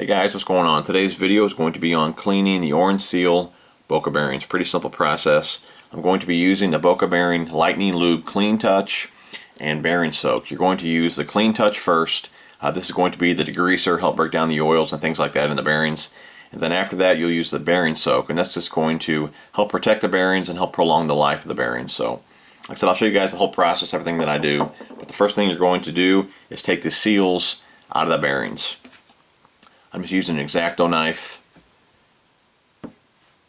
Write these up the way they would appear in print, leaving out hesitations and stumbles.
Hey guys, what's going on? Today's video is going to be on cleaning the Orange Seal Boca bearings. Pretty simple process. I'm going to be using the Boca Bearing Lightning Lube Clean Touch and Bearing Soak. You're going to use the Clean Touch first. This is going to be the degreaser, help break down the oils and things like that in the bearings. And then after that, you'll use the Bearing Soak, and that's just going to help protect the bearings and help prolong the life of the bearings. So, like I said, I'll show you guys the whole process, everything that I do. But the first thing you're going to do is take the seals out of the bearings. I'm just using an X-Acto knife.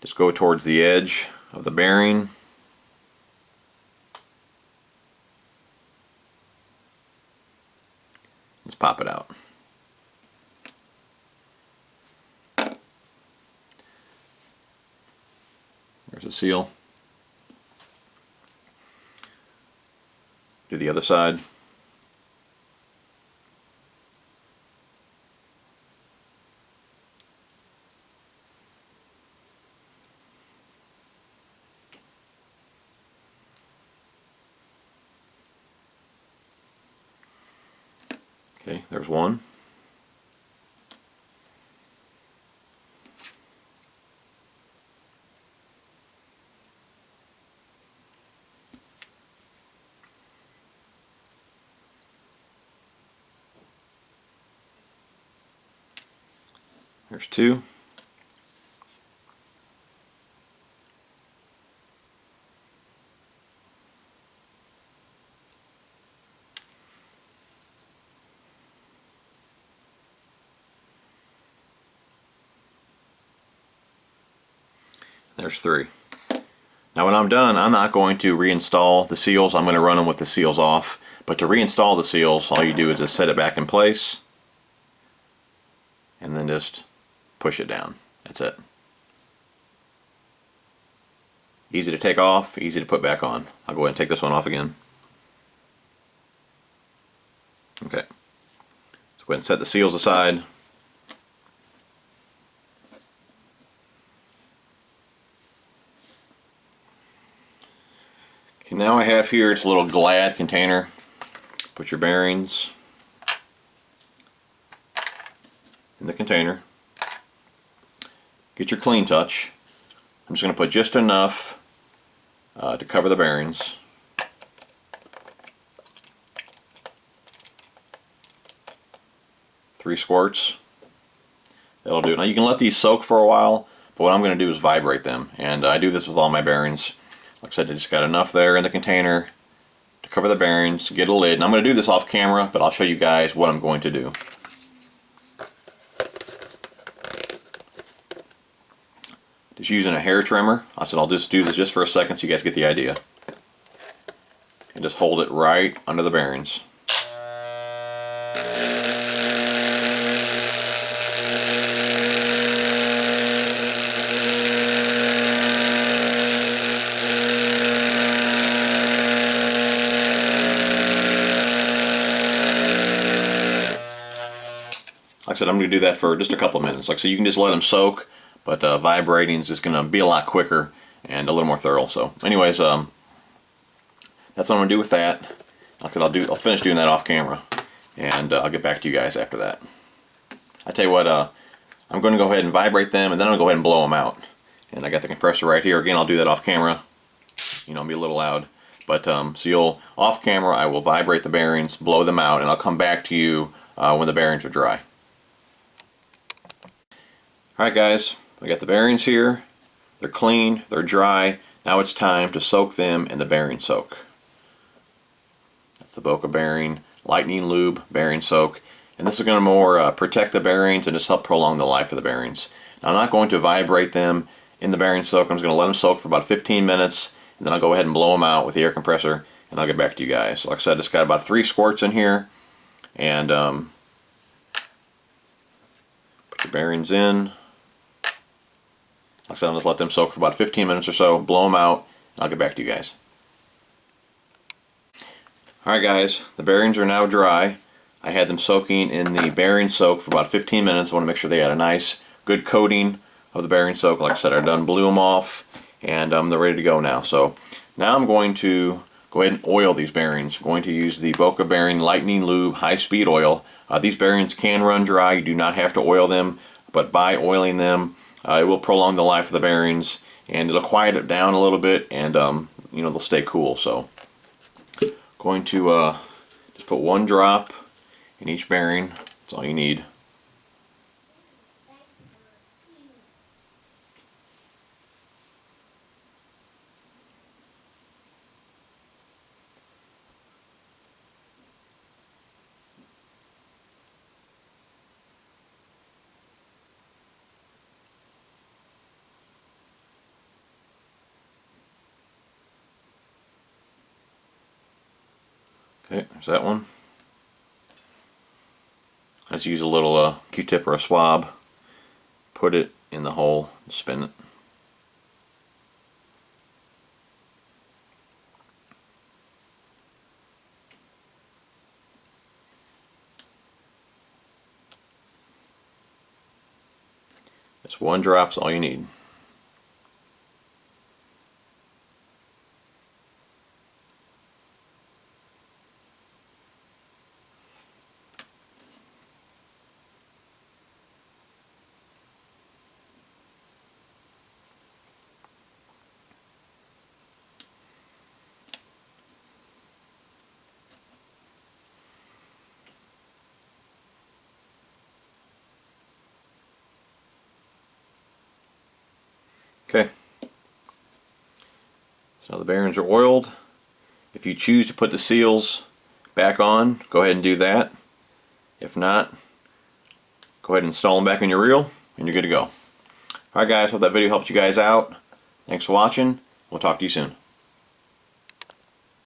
Just go towards the edge of the bearing. Just pop it out. There's a seal. Do the other side. Okay, there's one. There's two. There's three. Now when I'm done, I'm not going to reinstall the seals. I'm going to run them with the seals off. But to reinstall the seals, all you do is just set it back in place and then just push it down. That's it. Easy to take off, easy to put back on. I'll go ahead and take this one off again. Okay. Let's go ahead and set the seals aside. Okay, now I have here, it's a little Glad container. Put your bearings in the container. Get your Clean Touch. I'm just going to put just enough to cover the bearings. Three squirts. That'll do it. Now you can let these soak for a while, but what I'm going to do is vibrate them. And I do this with all my bearings. Like I said, I just got enough there in the container to cover the bearings, get a lid. And I'm going to do this off camera, but I'll show you guys what I'm going to do. Just using a hair trimmer. I said I'll just do this just for a second so you guys get the idea. And just hold it right under the bearings. Like I said, I'm going to do that for just a couple of minutes. Like so, you can just let them soak, but vibrating is just going to be a lot quicker and a little more thorough. So, anyways, that's what I'm going to do with that. Like I said, I'll finish doing that off camera, and I'll get back to you guys after that. I tell you what, I'm going to go ahead and vibrate them, and then I'm going to go ahead and blow them out. And I got the compressor right here. Again, I'll do that off camera. You know, it'll be a little loud, but so off camera, I will vibrate the bearings, blow them out, and I'll come back to you when the bearings are dry. Alright guys, I got the bearings here. They're clean, they're dry. Now it's time to soak them in the bearing soak. That's the Boca Bearing Lightning Lube Bearing Soak. And this is going to more protect the bearings and just help prolong the life of the bearings. Now I'm not going to vibrate them in the bearing soak. I'm just going to let them soak for about 15 minutes. And then I'll go ahead and blow them out with the air compressor. And I'll get back to you guys. So like I said, it's got about 3 squirts in here. And put your bearings in. Like I said, I'll just let them soak for about 15 minutes or so, blow them out, and I'll get back to you guys. Alright guys, the bearings are now dry. I had them soaking in the bearing soak for about 15 minutes. I want to make sure they had a nice, good coating of the bearing soak. Like I said, I done blew them off, and they're ready to go now. So now I'm going to go ahead and oil these bearings. I'm going to use the Boca Bearing Lightning Lube High Speed Oil. These bearings can run dry. You do not have to oil them, but by oiling them, it will prolong the life of the bearings, and it'll quiet it down a little bit, and you know, they'll stay cool. So going to just put 1 drop in each bearing. That's all you need. Okay, there's that one. I just use a little Q-tip or a swab, put it in the hole, and spin it. Just 1 drop's all you need. Okay, so the bearings are oiled. If you choose to put the seals back on, go ahead and do that. If not, go ahead and install them back in your reel, and you're good to go. Alright guys, hope that video helped you guys out. Thanks for watching. We'll talk to you soon.